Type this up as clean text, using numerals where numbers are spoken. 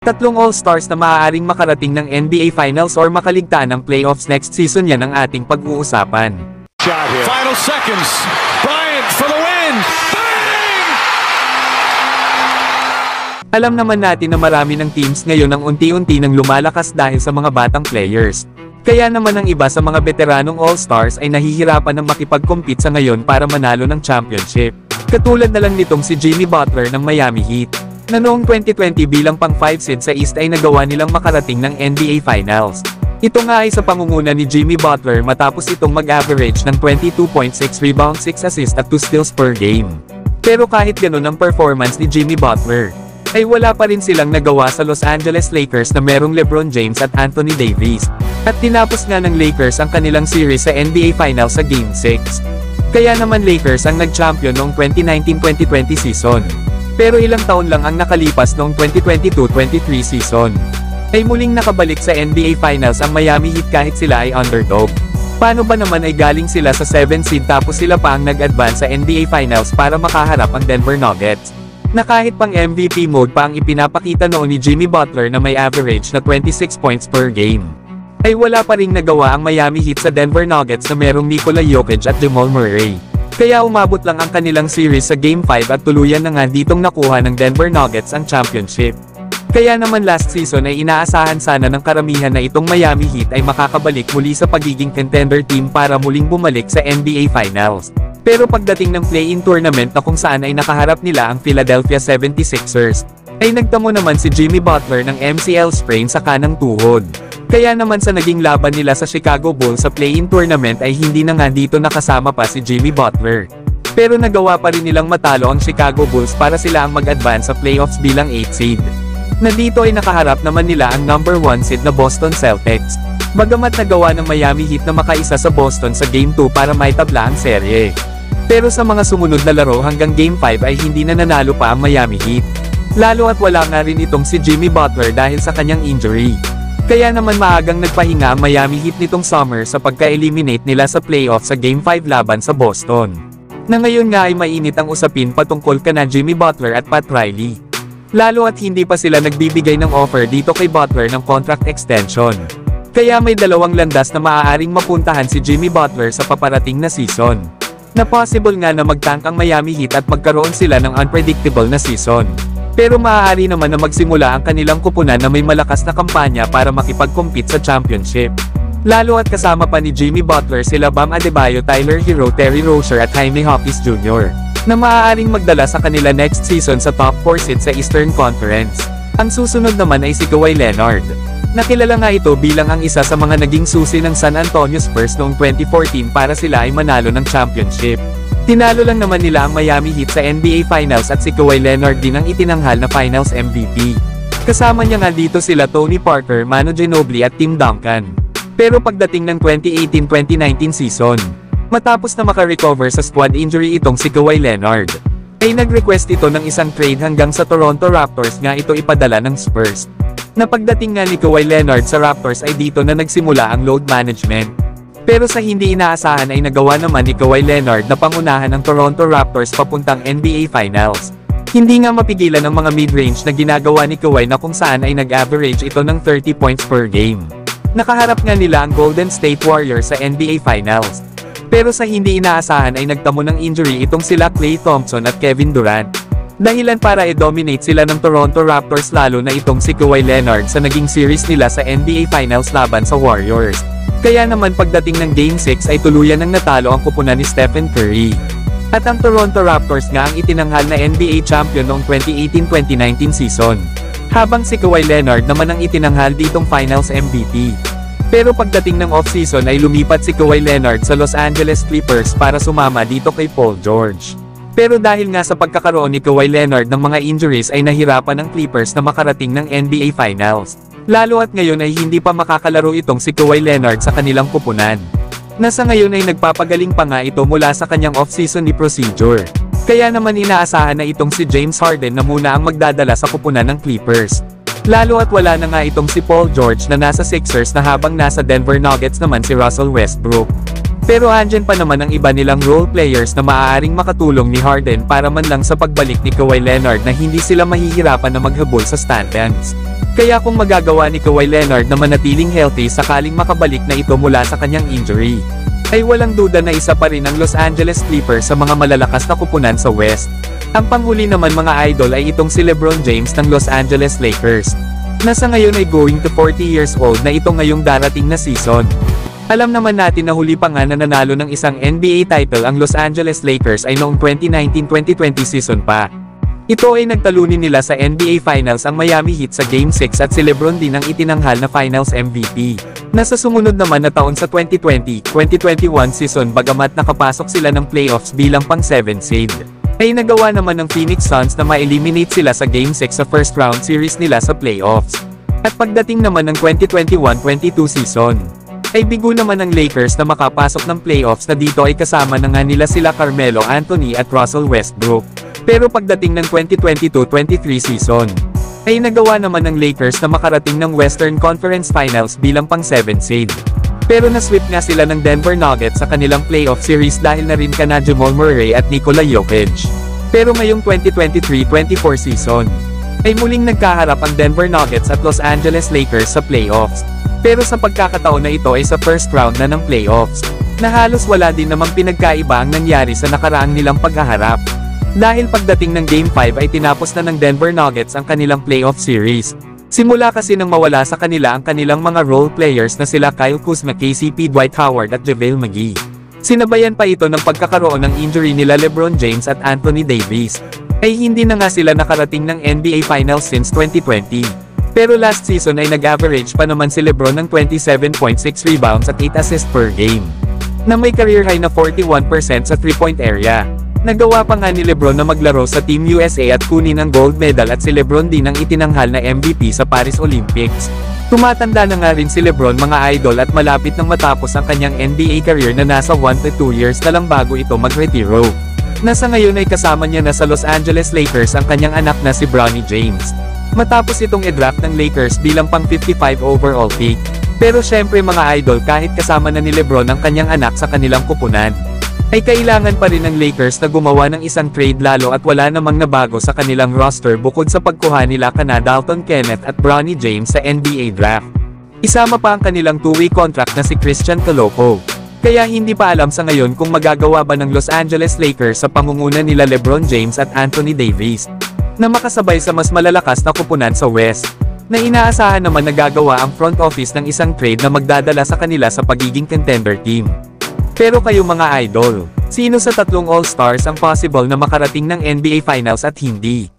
Tatlong All-Stars na maaaring makarating ng NBA Finals or makaligtaan ng playoffs next season, yan ang ating pag-uusapan. Final seconds, Bryant for the win! Bang! Alam naman natin na marami ng teams ngayon ang unti-unti nang lumalakas dahil sa mga batang players. Kaya naman ang iba sa mga veteranong All-Stars ay nahihirapan ng makipag-compete sa ngayon para manalo ng championship. Katulad na lang nitong si Jimmy Butler ng Miami Heat, na noong 2020 bilang pang-5 seed sa East ay nagawa nilang makarating ng NBA Finals. Ito nga ay sa pangunguna ni Jimmy Butler matapos itong mag-average ng 22.6 rebounds, 6 assists at 2 steals per game. Pero kahit ganun ang performance ni Jimmy Butler, ay wala pa rin silang nagawa sa Los Angeles Lakers na merong LeBron James at Anthony Davis. At tinapos nga ng Lakers ang kanilang series sa NBA Finals sa Game 6. Kaya naman Lakers ang nag-champion noong 2019-2020 season. Pero ilang taon lang ang nakalipas noong 2022-23 season, ay muling nakabalik sa NBA Finals ang Miami Heat kahit sila ay underdog. Paano ba naman ay galing sila sa 7 seed tapos sila pa ang nag-advance sa NBA Finals para makaharap ang Denver Nuggets, na kahit pang MVP mode pa ang ipinapakita noon ni Jimmy Butler na may average na 26 points per game, ay wala pa ring nagawa ang Miami Heat sa Denver Nuggets na merong Nikola Jokic at Jamal Murray. Kaya umabot lang ang kanilang series sa Game 5 at tuluyan na nga ditong nakuha ng Denver Nuggets ang championship. Kaya naman last season ay inaasahan sana ng karamihan na itong Miami Heat ay makakabalik muli sa pagiging contender team para muling bumalik sa NBA Finals. Pero pagdating ng play-in tournament na kung saan ay nakaharap nila ang Philadelphia 76ers, ay nagtamo naman si Jimmy Butler ng MCL sprain sa kanang tuhod. Kaya naman sa naging laban nila sa Chicago Bulls sa play-in tournament ay hindi na nga dito nakasama pa si Jimmy Butler. Pero nagawa pa rin nilang matalo ang Chicago Bulls para sila ang mag-advance sa playoffs bilang 8 seed. Na dito ay nakaharap naman nila ang number 1 seed na Boston Celtics. Bagamat nagawa ng Miami Heat na makaisa sa Boston sa Game 2 para maitabla ang serye. Pero sa mga sumunod na laro hanggang Game 5 ay hindi na nanalo pa ang Miami Heat. Lalo at wala nga rin itong si Jimmy Butler dahil sa kanyang injury. Kaya naman maagang nagpahinga ang Miami Heat nitong summer sa pagka-eliminate nila sa playoff sa Game 5 laban sa Boston. Na ngayon nga ay mainit ang usapin patungkol kana Jimmy Butler at Pat Riley. Lalo at hindi pa sila nagbibigay ng offer dito kay Butler ng contract extension. Kaya may dalawang landas na maaaring mapuntahan si Jimmy Butler sa paparating na season. Na possible nga na magtank ang Miami Heat at magkaroon sila ng unpredictable na season. Pero maaari naman na magsimula ang kanilang kupunan na may malakas na kampanya para makipag-compete sa championship. Lalo at kasama pa ni Jimmy Butler sila Bam Adebayo, Tyler Hero, Terry Rozier at Jaime Jaquez Jr. na maaaring magdala sa kanila next season sa top 4 seed sa Eastern Conference. Ang susunod naman ay si Kawhi Leonard. Nakilala nga ito bilang ang isa sa mga naging susi ng San Antonio Spurs noong 2014 para sila ay manalo ng championship. Tinalo lang naman nila ang Miami Heat sa NBA Finals at si Kawhi Leonard din ang itinanghal na Finals MVP. Kasama niya nga dito sila Tony Parker, Manu Ginobili at Tim Duncan. Pero pagdating ng 2018-2019 season, matapos na makarecover sa squad injury itong si Kawhi Leonard, ay nag-request ito ng isang trade hanggang sa Toronto Raptors nga ito ipadala ng Spurs. Na pagdating nga ni Kawhi Leonard sa Raptors ay dito na nagsimula ang load management. Pero sa hindi inaasahan ay nagawa naman ni Kawhi Leonard na pangunahan ng Toronto Raptors papuntang NBA Finals. Hindi nga mapigilan ang mga mid-range na ginagawa ni Kawhi na kung saan ay nag-average ito ng 30 points per game. Nakaharap nga nila ang Golden State Warriors sa NBA Finals. Pero sa hindi inaasahan ay nagtamo ng injury itong sila Klay Thompson at Kevin Durant. Dahilan para i-dominate sila ng Toronto Raptors lalo na itong si Kawhi Leonard sa naging series nila sa NBA Finals laban sa Warriors. Kaya naman pagdating ng Game 6 ay tuluyan ng natalo ang kupunan ni Stephen Curry. At ang Toronto Raptors nga ang itinanghal na NBA champion noong 2018-2019 season. Habang si Kawhi Leonard naman ang itinanghal ditong Finals MVP. Pero pagdating ng off-season ay lumipat si Kawhi Leonard sa Los Angeles Clippers para sumama dito kay Paul George. Pero dahil nga sa pagkakaroon ni Kawhi Leonard ng mga injuries ay nahirapan ng Clippers na makarating ng NBA Finals. Lalo at ngayon ay hindi pa makakalaro itong si Kawhi Leonard sa kanilang kupunan. Nasa ngayon ay nagpapagaling pa nga ito mula sa kanyang off-season ni procedure. Kaya naman inaasahan na itong si James Harden na muna ang magdadala sa kupunan ng Clippers. Lalo at wala na nga itong si Paul George na nasa Sixers na habang nasa Denver Nuggets naman si Russell Westbrook. Pero andyan pa naman ang iba nilang role players na maaaring makatulong ni Harden para man lang sa pagbalik ni Kawhi Leonard na hindi sila mahihirapan na maghabol sa standings. Kaya kung magagawa ni Kawhi Leonard na manatiling healthy sakaling makabalik na ito mula sa kanyang injury, ay walang duda na isa pa rin ang Los Angeles Clippers sa mga malalakas na kupunan sa West. Ang panghuli naman mga idol ay itong si LeBron James ng Los Angeles Lakers. Nasa ngayon ay going to 40 years old na ito ngayong darating na season. Alam naman natin na huli pa nga na nanalo ng isang NBA title ang Los Angeles Lakers ay noong 2019-2020 season pa. Ito ay nagtalunin nila sa NBA Finals ang Miami Heat sa Game 6 at si LeBron din ang itinanghal na Finals MVP. Nasa sumunod naman na taon sa 2020-2021 season bagamat nakapasok sila ng playoffs bilang pang-7 seed, ay nagawa naman ng Phoenix Suns na ma-eliminate sila sa Game 6 sa first round series nila sa playoffs. At pagdating naman ng 2021-22 season, ay bigo naman ng Lakers na makapasok ng playoffs na dito ay kasama na nga nila sila Carmelo Anthony at Russell Westbrook. Pero pagdating ng 2022-23 season, ay nagawa naman ng Lakers na makarating ng Western Conference Finals bilang pang-7 seed. Pero na-sweep nga sila ng Denver Nuggets sa kanilang playoff series dahil na rin kana Jamal Murray at Nikola Jokic. Pero ngayong 2023-24 season, ay muling nagkaharap ang Denver Nuggets at Los Angeles Lakers sa playoffs. Pero sa pagkakataon na ito ay sa first round na ng playoffs, na halos wala din namang pinagkaiba ang nangyari sa nakaraang nilang paghaharap. Dahil pagdating ng Game 5 ay tinapos na ng Denver Nuggets ang kanilang playoff series. Simula kasi nang mawala sa kanila ang kanilang mga role players na sila Kyle Kuzma, KCP, Dwight Howard at JaVale McGee. Sinabayan pa ito ng pagkakaroon ng injury nila LeBron James at Anthony Davis. Ay hindi na nga sila nakarating ng NBA Finals since 2020. Pero last season ay nag-average pa naman si LeBron ng 27.6 rebounds at 8 assists per game, na may career high na 41% sa 3-point area. Nagawa pa nga ni LeBron na maglaro sa Team USA at kunin ang gold medal at si LeBron din ang itinanghal na MVP sa Paris Olympics. Tumatanda na nga rin si LeBron mga idol at malapit nang matapos ang kanyang NBA career na nasa 1 to 2 years na lang bago ito magretiro. Nasa ngayon ay kasama niya na sa Los Angeles Lakers ang kanyang anak na si Bronny James. Matapos itong i-draft ng Lakers bilang pang 55 overall pick. Pero syempre mga idol kahit kasama na ni LeBron ang kanyang anak sa kanilang kupunan, ay kailangan pa rin ng Lakers na gumawa ng isang trade lalo at wala namang nabago sa kanilang roster bukod sa pagkuha nila kana Dalton Kenneth at Bronny James sa NBA draft. Isama pa ang kanilang 2-way contract na si Christian Coloco. Kaya hindi pa alam sa ngayon kung magagawa ba ng Los Angeles Lakers sa pangunguna nila LeBron James at Anthony Davis na makasabay sa mas malalakas na kupunan sa West, na inaasahan naman na gagawa ang front office ng isang trade na magdadala sa kanila sa pagiging contender team. Pero kayo mga idol, sino sa tatlong All-Stars ang possible na makarating ng NBA Finals at hindi?